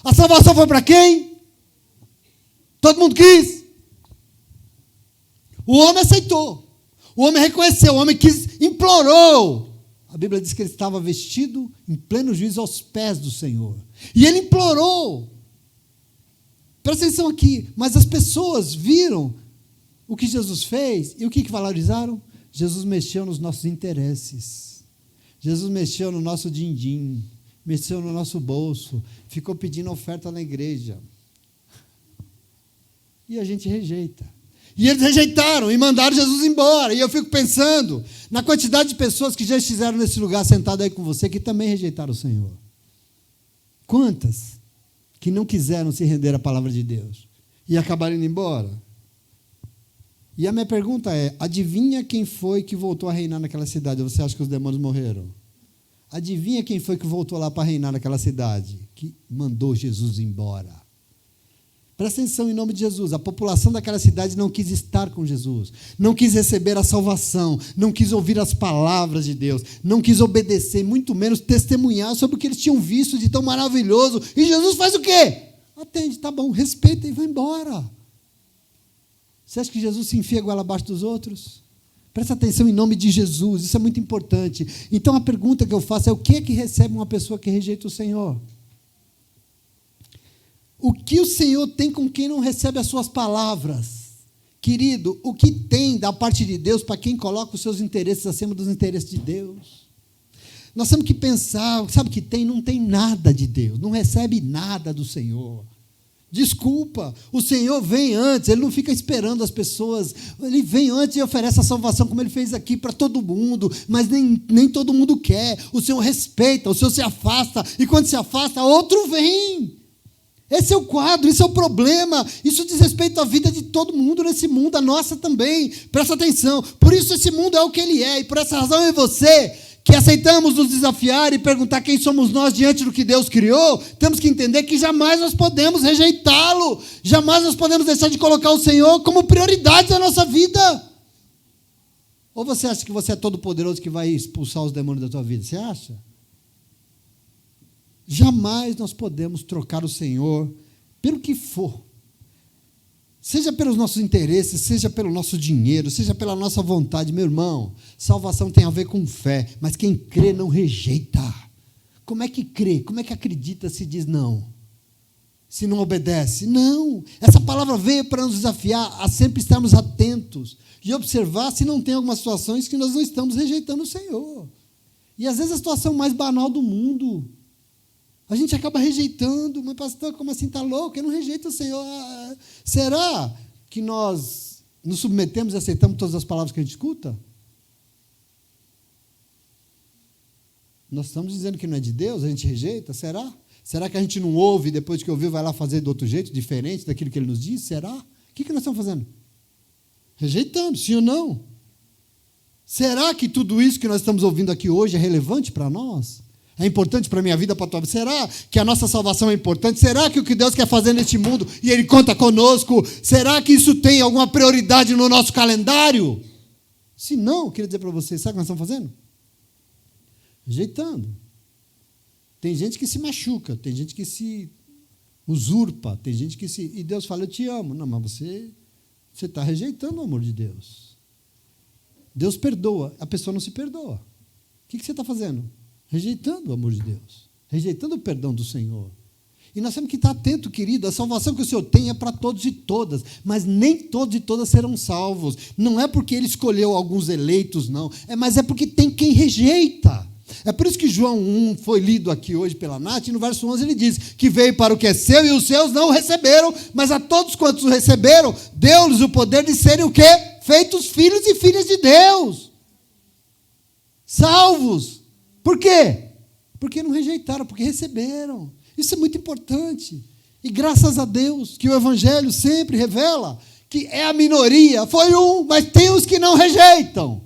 A salvação foi para quem? Todo mundo quis? O homem aceitou. O homem reconheceu, o homem quis, implorou. A Bíblia diz que ele estava vestido em pleno juízo aos pés do Senhor. E ele implorou. Presta atenção aqui. Mas as pessoas viram o que Jesus fez e o que valorizaram? Jesus mexeu nos nossos interesses. Jesus mexeu no nosso din-din. Mexeu no nosso bolso. Ficou pedindo oferta na igreja. E a gente rejeita. E eles rejeitaram e mandaram Jesus embora. E eu fico pensando Na quantidade de pessoas que já estiveram nesse lugar sentado aí com você, que também rejeitaram o Senhor. Quantas que não quiseram se render à palavra de Deus e acabaram indo embora? E a minha pergunta é, adivinha quem foi que voltou a reinar naquela cidade? Ou você acha que os demônios morreram? Adivinha quem foi que voltou lá para reinar naquela cidade? Que mandou Jesus embora. Presta atenção em nome de Jesus. A população daquela cidade não quis estar com Jesus, não quis receber a salvação, não quis ouvir as palavras de Deus, não quis obedecer, muito menos testemunhar sobre o que eles tinham visto de tão maravilhoso. E Jesus faz o quê? Atende, tá bom, respeita e vai embora. Você acha que Jesus se enfia a goela abaixo dos outros? Presta atenção em nome de Jesus, isso é muito importante. Então a pergunta que eu faço é: o que é que recebe uma pessoa que rejeita o Senhor? O que o Senhor tem com quem não recebe as suas palavras? Querido, o que tem da parte de Deus para quem coloca os seus interesses acima dos interesses de Deus? Nós temos que pensar, sabe o que tem? Não tem nada de Deus, não recebe nada do Senhor. Desculpa, o Senhor vem antes, Ele não fica esperando as pessoas, Ele vem antes e oferece a salvação, como Ele fez aqui para todo mundo, mas nem todo mundo quer. O Senhor respeita, o Senhor se afasta, e quando se afasta, outro vem. Esse é o quadro, esse é o problema. Isso diz respeito à vida de todo mundo nesse mundo, a nossa também. Presta atenção. Por isso esse mundo é o que ele é. E por essa razão eu e você, que aceitamos nos desafiar e perguntar quem somos nós diante do que Deus criou, temos que entender que jamais nós podemos rejeitá-lo. Jamais nós podemos deixar de colocar o Senhor como prioridade da nossa vida. Ou você acha que você é todo poderoso que vai expulsar os demônios da tua vida? Você acha? Jamais nós podemos trocar o Senhor pelo que for. Seja pelos nossos interesses, seja pelo nosso dinheiro, seja pela nossa vontade. Meu irmão, salvação tem a ver com fé, mas quem crê não rejeita. Como é que crê? Como é que acredita se diz não? Se não obedece? Não. Essa palavra veio para nos desafiar a sempre estarmos atentos e observar se não tem algumas situações que nós não estamos rejeitando o Senhor. E às vezes a situação mais banal do mundo, a gente acaba rejeitando. Mas pastor, como assim, está louco? Eu não rejeito o Senhor. Será que nós nos submetemos e aceitamos todas as palavras que a gente escuta? Nós estamos dizendo que não é de Deus, a gente rejeita? Será? Será que a gente não ouve e depois que ouviu vai lá fazer de outro jeito, diferente daquilo que Ele nos diz? Será? O que nós estamos fazendo? Rejeitando, sim ou não? Será que tudo isso que nós estamos ouvindo aqui hoje é relevante para nós? É importante para a minha vida, para a tua vida? Será que a nossa salvação é importante? Será que o que Deus quer fazer neste mundo e Ele conta conosco, será que isso tem alguma prioridade no nosso calendário? Se não, eu queria dizer para vocês, sabe o que nós estamos fazendo? Rejeitando. Tem gente que se machuca, tem gente que se usurpa, tem gente que se... E Deus fala, eu te amo. Não, mas você está rejeitando o amor de Deus. Deus perdoa, a pessoa não se perdoa. O que você está fazendo? Rejeitando o amor de Deus, rejeitando o perdão do Senhor. E nós temos que estar atento, querido, a salvação que o Senhor tem é para todos e todas, mas nem todos e todas serão salvos. Não é porque Ele escolheu alguns eleitos, não, mas é porque tem quem rejeita. É por isso que João 1 foi lido aqui hoje pela Nath, e no verso 11 ele diz que veio para o que é seu e os seus não o receberam, mas a todos quantos o receberam, deu-lhes o poder de serem o quê? Feitos filhos e filhas de Deus. Salvos. Por quê? Porque não rejeitaram, porque receberam. Isso é muito importante. E graças a Deus que o Evangelho sempre revela que é a minoria. Foi mas tem os que não rejeitam.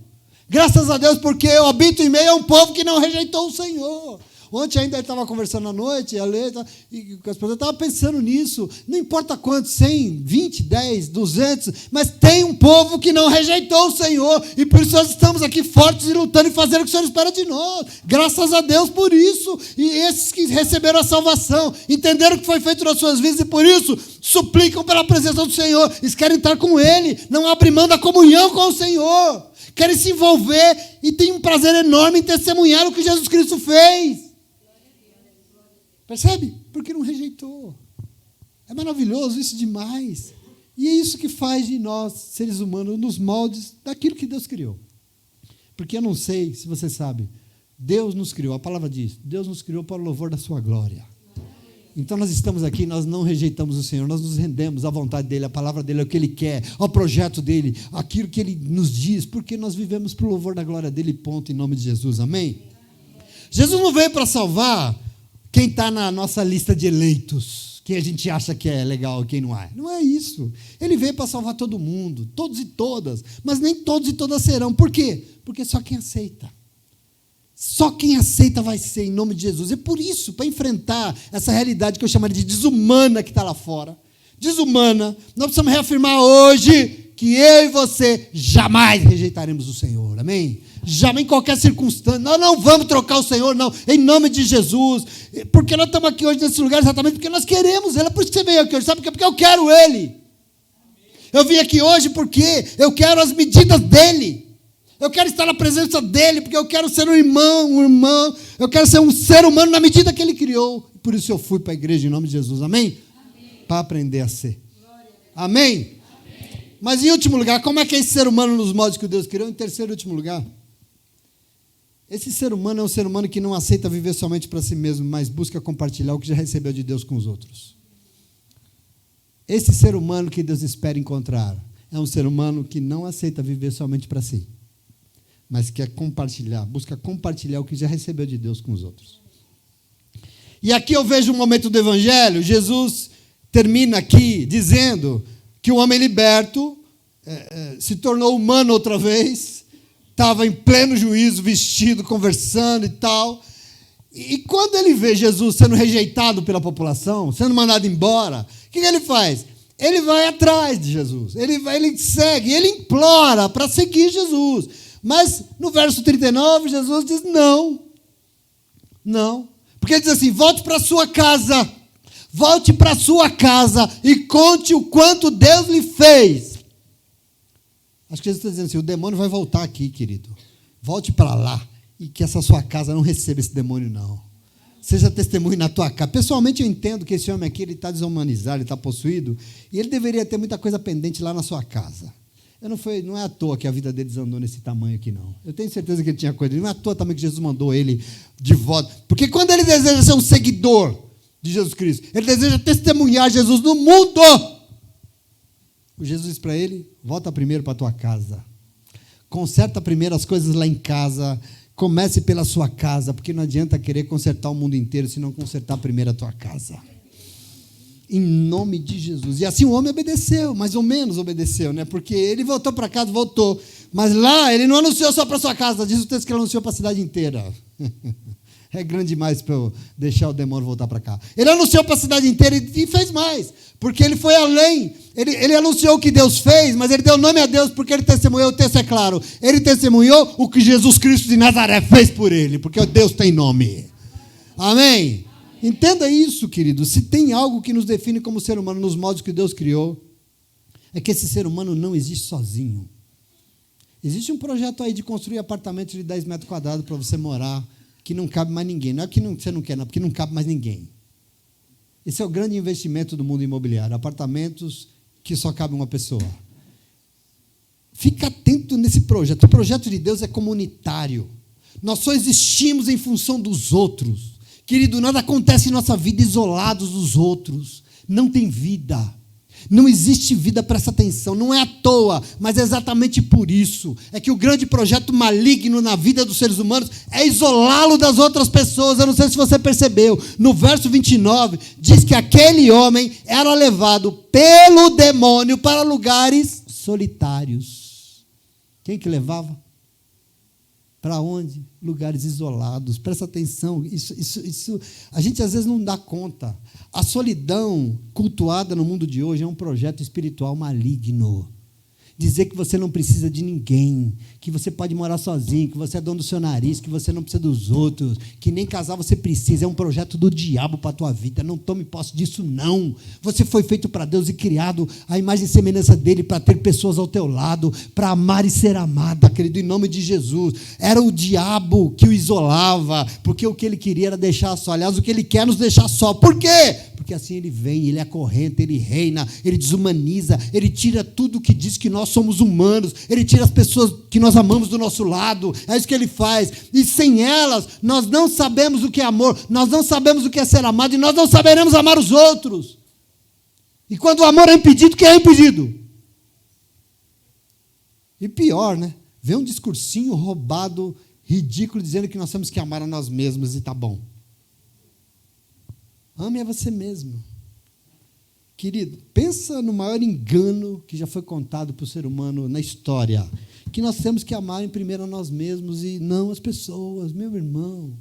Graças a Deus, porque eu habito em meio a um povo que não rejeitou o Senhor. Ontem ainda estava conversando à noite, e com as pessoas, eu estava pensando nisso. Não importa quantos, 100, 20, 10, 200, mas tem um povo que não rejeitou o Senhor, e por isso nós estamos aqui fortes e lutando e fazendo o que o Senhor espera de nós. Graças a Deus por isso. E esses que receberam a salvação, entenderam o que foi feito nas suas vidas, e por isso suplicam pela presença do Senhor. Eles querem estar com Ele, não abrem mão da comunhão com o Senhor. Querem se envolver e têm um prazer enorme em testemunhar o que Jesus Cristo fez. Percebe? Porque não rejeitou. É maravilhoso isso demais. E é isso que faz de nós, seres humanos, nos moldes daquilo que Deus criou. Porque eu não sei se você sabe, Deus nos criou, a palavra diz, Deus nos criou para o louvor da sua glória. Então nós estamos aqui, nós não rejeitamos o Senhor, nós nos rendemos à vontade dEle, à palavra dEle, ao que Ele quer, ao projeto dEle, aquilo que Ele nos diz, porque nós vivemos para o louvor da glória dEle, ponto, em nome de Jesus, amém? Jesus não veio para salvar quem está na nossa lista de eleitos, quem a gente acha que é legal e quem não é. Não é isso. Ele veio para salvar todo mundo, todos e todas, mas nem todos e todas serão. Por quê? Porque só quem aceita. Só quem aceita vai ser, em nome de Jesus. É por isso, para enfrentar essa realidade que eu chamaria de desumana que está lá fora, desumana, nós precisamos reafirmar hoje que eu e você jamais rejeitaremos o Senhor, amém? Jamais, em qualquer circunstância, nós não vamos trocar o Senhor, não, em nome de Jesus, porque nós estamos aqui hoje nesse lugar exatamente porque nós queremos Ele, é por isso que você veio aqui hoje, sabe por quê? Porque eu quero Ele. Eu vim aqui hoje porque eu quero as medidas dEle. Eu quero estar na presença dEle, porque eu quero ser um irmão, eu quero ser um ser humano na medida que Ele criou. Por isso eu fui para a igreja em nome de Jesus, amém? Para aprender a ser. Amém? Mas em último lugar, como é que é esse ser humano nos modos que Deus criou? Em terceiro e último lugar, esse ser humano é um ser humano que não aceita viver somente para si mesmo, mas busca compartilhar o que já recebeu de Deus com os outros. Esse ser humano que Deus espera encontrar é um ser humano que não aceita viver somente para si, mas quer compartilhar, busca compartilhar o que já recebeu de Deus com os outros. E aqui eu vejo um momento do Evangelho, Jesus termina aqui dizendo que o homem liberto se tornou humano outra vez, estava em pleno juízo, vestido, conversando e tal. E quando ele vê Jesus sendo rejeitado pela população, sendo mandado embora, o que ele faz? Ele vai atrás de Jesus, ele segue, ele implora para seguir Jesus. Mas no verso 39, Jesus diz não, porque ele diz assim, volte para sua casa e conte o quanto Deus lhe fez. Acho que Jesus está dizendo assim, o demônio vai voltar aqui, querido, volte para lá, e que essa sua casa não receba esse demônio, não. Seja testemunho na tua casa. Pessoalmente eu entendo que esse homem aqui, ele está desumanizado, ele está possuído, e ele deveria ter muita coisa pendente lá na sua casa. Não é à toa que a vida dele desandou nesse tamanho aqui, não. Eu tenho certeza que ele tinha coisa. Não é à toa também que Jesus mandou ele de volta. Porque quando ele deseja ser um seguidor de Jesus Cristo, ele deseja testemunhar Jesus no mundo. O Jesus diz para ele, volta primeiro para a tua casa. Conserta primeiro as coisas lá em casa. Comece pela sua casa, porque não adianta querer consertar o mundo inteiro se não consertar primeiro a tua casa. Em nome de Jesus. E assim o homem obedeceu, mais ou menos obedeceu, né? Porque ele voltou para casa, voltou. Mas lá ele não anunciou só para sua casa, diz o texto que ele anunciou para a cidade inteira. É grande demais para eu deixar o demônio voltar para cá. Ele anunciou para a cidade inteira e fez mais, porque ele foi além. Ele anunciou o que Deus fez, mas ele deu nome a Deus porque ele testemunhou, o texto é claro, ele testemunhou o que Jesus Cristo de Nazaré fez por ele, porque Deus tem nome. Amém? Entenda isso, querido. Se tem algo que nos define como ser humano nos modos que Deus criou, é que esse ser humano não existe sozinho. Existe um projeto aí de construir apartamentos de 10 metros quadrados para você morar, que não cabe mais ninguém. Não é que você não quer, não, porque não cabe mais ninguém. Esse é o grande investimento do mundo imobiliário, apartamentos que só cabe uma pessoa. Fica atento nesse projeto. O projeto de Deus é comunitário. Nós só existimos em função dos outros. Querido, nada acontece em nossa vida isolados dos outros. Não tem vida. Não existe vida, presta atenção. Não é à toa, mas é exatamente por isso. É que o grande projeto maligno na vida dos seres humanos é isolá-lo das outras pessoas. Eu não sei se você percebeu. No verso 29, diz que aquele homem era levado pelo demônio para lugares solitários. Quem que levava? Para onde? Lugares isolados. Presta atenção, isso a gente às vezes não dá conta. A solidão cultuada no mundo de hoje é um projeto espiritual maligno. Dizer que você não precisa de ninguém, que você pode morar sozinho, que você é dono do seu nariz, que você não precisa dos outros, que nem casar você precisa, é um projeto do diabo para a tua vida. Não tome posse disso, não. Você foi feito para Deus e criado à imagem e semelhança dele para ter pessoas ao teu lado, para amar e ser amada, querido, em nome de Jesus. Era o diabo que o isolava, porque o que ele queria era deixar só. Aliás, o que ele quer é nos deixar só. Por quê? Porque porque assim ele vem, ele acorrenta, ele reina, ele desumaniza, ele tira tudo que diz que nós somos humanos, ele tira as pessoas que nós amamos do nosso lado, é isso que ele faz, e sem elas, nós não sabemos o que é amor, nós não sabemos o que é ser amado, e nós não saberemos amar os outros. E quando o amor é impedido, quem é impedido? E pior, né? Vê um discursinho roubado, ridículo, dizendo que nós temos que amar a nós mesmos e está bom. Ame a você mesmo. Querido, pensa no maior engano que já foi contado para o ser humano na história, que nós temos que amar em primeiro a nós mesmos e não as pessoas. Meu irmão,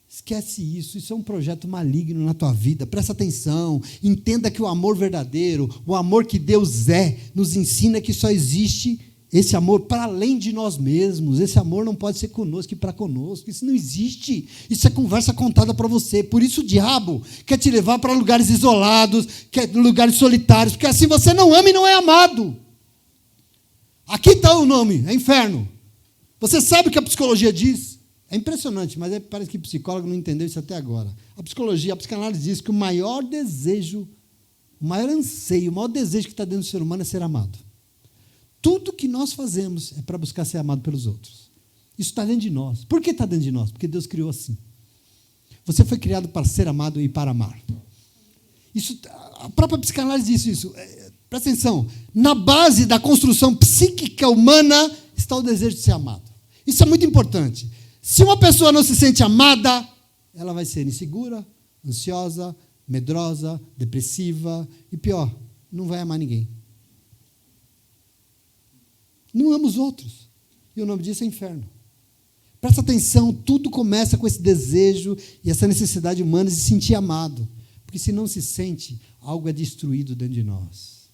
esquece isso, isso é um projeto maligno na tua vida, presta atenção, entenda que o amor verdadeiro, o amor que Deus é, nos ensina que só existe esse amor para além de nós mesmos. Esse amor não pode ser conosco e para conosco. Isso não existe. Isso é conversa contada para você. Por isso o diabo quer te levar para lugares isolados, lugares solitários, porque assim você não ama e não é amado. Aqui está o nome, é inferno. Você sabe o que a psicologia diz? É impressionante, mas parece que o psicólogo não entendeu isso até agora. A psicologia, a psicanálise diz que o maior desejo, o maior anseio, o maior desejo que está dentro do ser humano é ser amado. Tudo que nós fazemos é para buscar ser amado pelos outros. Isso está dentro de nós. Por que está dentro de nós? Porque Deus criou assim. Você foi criado para ser amado e para amar. Isso, a própria psicanálise diz isso. Presta atenção. Na base da construção psíquica humana está o desejo de ser amado. Isso é muito importante. Se uma pessoa não se sente amada, ela vai ser insegura, ansiosa, medrosa, depressiva e pior, não vai amar ninguém. Não ama os outros. E o nome disso é inferno. Presta atenção, tudo começa com esse desejo e essa necessidade humana de se sentir amado. Porque se não se sente, algo é destruído dentro de nós.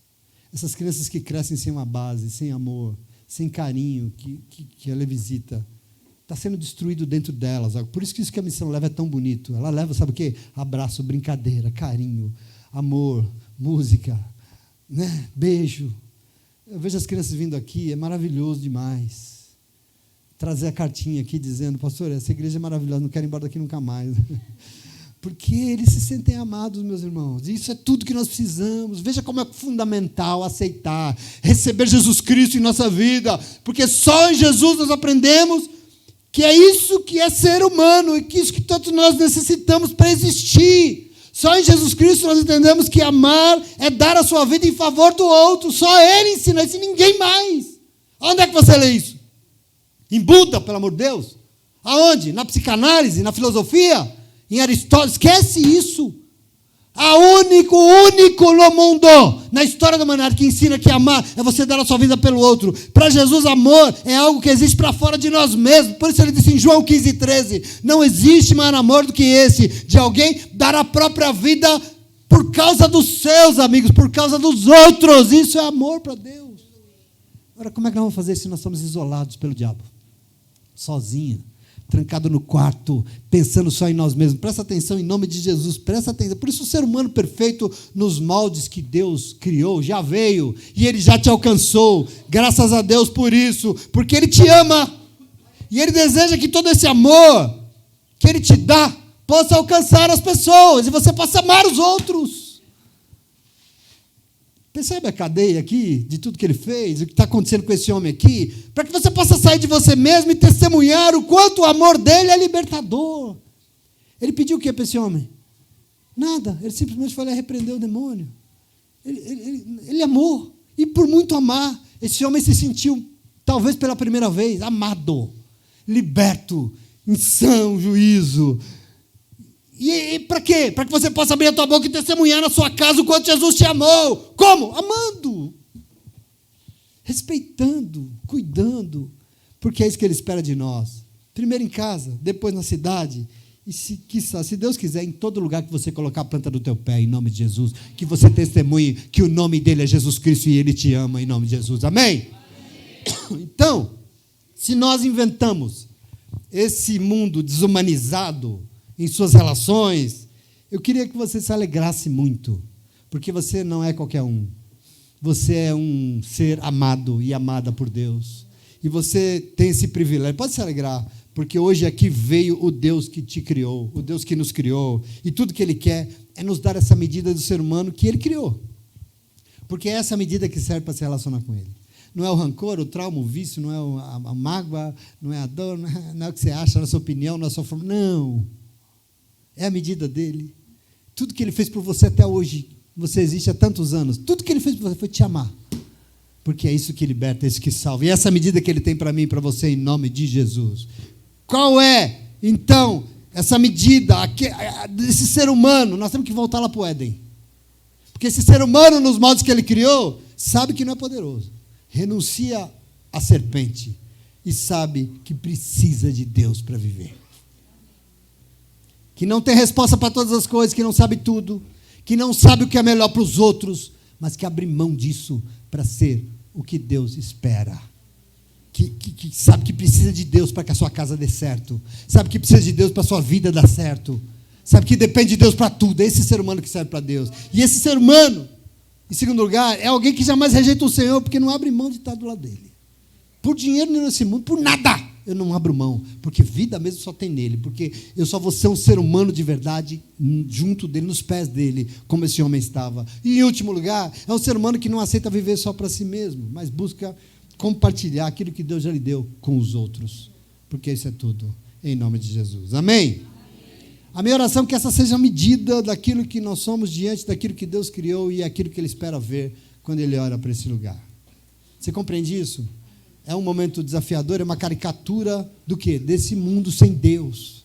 Essas crianças que crescem sem uma base, sem amor, sem carinho, que ela visita, está sendo destruído dentro delas. Por isso que a missão leva é tão bonito. Ela leva, sabe o quê? Abraço, brincadeira, carinho, amor, música, né? Beijo. Eu vejo as crianças vindo aqui, é maravilhoso demais. Trazer a cartinha aqui dizendo, pastor, essa igreja é maravilhosa, não quero ir embora daqui nunca mais. Porque eles se sentem amados, meus irmãos. E isso é tudo que nós precisamos. Veja como é fundamental aceitar, receber Jesus Cristo em nossa vida. Porque só em Jesus nós aprendemos que é isso que é ser humano e que isso que todos nós necessitamos para existir. Só em Jesus Cristo nós entendemos que amar é dar a sua vida em favor do outro. Só Ele ensina isso e ninguém mais. Onde é que você lê isso? Em Buda, pelo amor de Deus? Aonde? Na psicanálise? Na filosofia? Em Aristóteles? Esquece isso. O único no mundo, na história da humanidade, que ensina que amar é você dar a sua vida pelo outro. Para Jesus, amor é algo que existe para fora de nós mesmos. Por isso ele disse em João 15:13, não existe maior amor do que esse, de alguém dar a própria vida por causa dos seus amigos, por causa dos outros. Isso é amor para Deus. Agora, como é que nós vamos fazer se nós estamos isolados pelo diabo? Sozinho, trancado no quarto, pensando só em nós mesmos. Presta atenção em nome de Jesus, presta atenção. Por isso o ser humano perfeito nos moldes que Deus criou já veio e Ele já te alcançou. Graças a Deus por isso, porque Ele te ama e Ele deseja que todo esse amor que Ele te dá possa alcançar as pessoas e você possa amar os outros. Percebe a cadeia aqui de tudo que ele fez, o que está acontecendo com esse homem aqui? Para que você possa sair de você mesmo e testemunhar o quanto o amor dele é libertador. Ele pediu o que para esse homem? Nada. Ele simplesmente foi lá e repreendeu o demônio. Ele amou. E por muito amar, esse homem se sentiu, talvez pela primeira vez, amado, liberto, em são juízo. E para quê? Para que você possa abrir a tua boca e testemunhar na sua casa o quanto Jesus te amou. Como? Amando. Respeitando, cuidando. Porque é isso que Ele espera de nós. Primeiro em casa, depois na cidade. E se Deus quiser, em todo lugar que você colocar a planta do teu pé, em nome de Jesus, que você testemunhe que o nome dEle é Jesus Cristo e Ele te ama, em nome de Jesus. Amém? Então, se nós inventamos esse mundo desumanizado em suas relações, eu queria que você se alegrasse muito, porque você não é qualquer um. Você é um ser amado e amada por Deus. E você tem esse privilégio. Pode se alegrar, porque hoje aqui veio o Deus que te criou, o Deus que nos criou, e tudo que Ele quer é nos dar essa medida do ser humano que Ele criou, porque é essa medida que serve para se relacionar com Ele. Não é o rancor, o trauma, o vício, não é a mágoa, não é a dor, não é o que você acha, não é a sua opinião, não é a sua forma. Não. É a medida dele. Tudo que Ele fez por você até hoje, você existe há tantos anos, tudo que Ele fez por você foi te amar. Porque é isso que liberta, é isso que salva. E essa medida que Ele tem para mim e para você, em nome de Jesus. Qual é, então, essa medida desse ser humano? Nós temos que voltar lá para o Éden. Porque esse ser humano, nos modos que Ele criou, sabe que não é poderoso. Renuncia à serpente e sabe que precisa de Deus para viver. Que não tem resposta para todas as coisas, que não sabe tudo, que não sabe o que é melhor para os outros, mas que abre mão disso para ser o que Deus espera. Que sabe que precisa de Deus para que a sua casa dê certo. Sabe que precisa de Deus para a sua vida dar certo. Sabe que depende de Deus para tudo. É esse ser humano que serve para Deus. E esse ser humano, em segundo lugar, é alguém que jamais rejeita o Senhor, porque não abre mão de estar do lado dele. Por dinheiro nesse mundo, por nada, eu não abro mão, porque vida mesmo só tem nele, porque eu só vou ser um ser humano de verdade, junto dele, nos pés dele, como esse homem estava. E em último lugar, é um ser humano que não aceita viver só para si mesmo, mas busca compartilhar aquilo que Deus já lhe deu com os outros, porque isso é tudo, em nome de Jesus. Amém? A minha oração é que essa seja a medida daquilo que nós somos diante daquilo que Deus criou e aquilo que Ele espera ver quando Ele olha para esse lugar. Você compreende isso? É um momento desafiador, é uma caricatura do quê? Desse mundo sem Deus.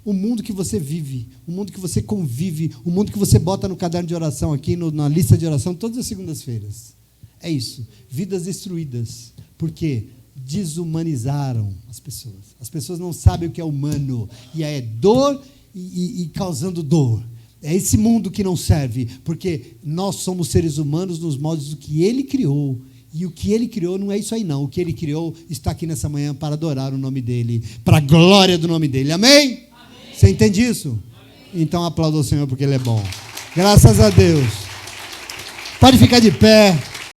O mundo que você vive, o mundo que você convive, o mundo que você bota no caderno de oração aqui, na lista de oração, todas as segundas-feiras. É isso. Vidas destruídas. Por quê? Desumanizaram as pessoas. As pessoas não sabem o que é humano. E é dor e causando dor. É esse mundo que não serve, porque nós somos seres humanos nos moldes do que Ele criou, e o que Ele criou não é isso aí não, o que Ele criou está aqui nessa manhã para adorar o nome dEle, para a glória do nome dEle, amém? Amém. Você entende isso? Amém. Então aplauda o Senhor porque Ele é bom, graças a Deus. Pode ficar de pé.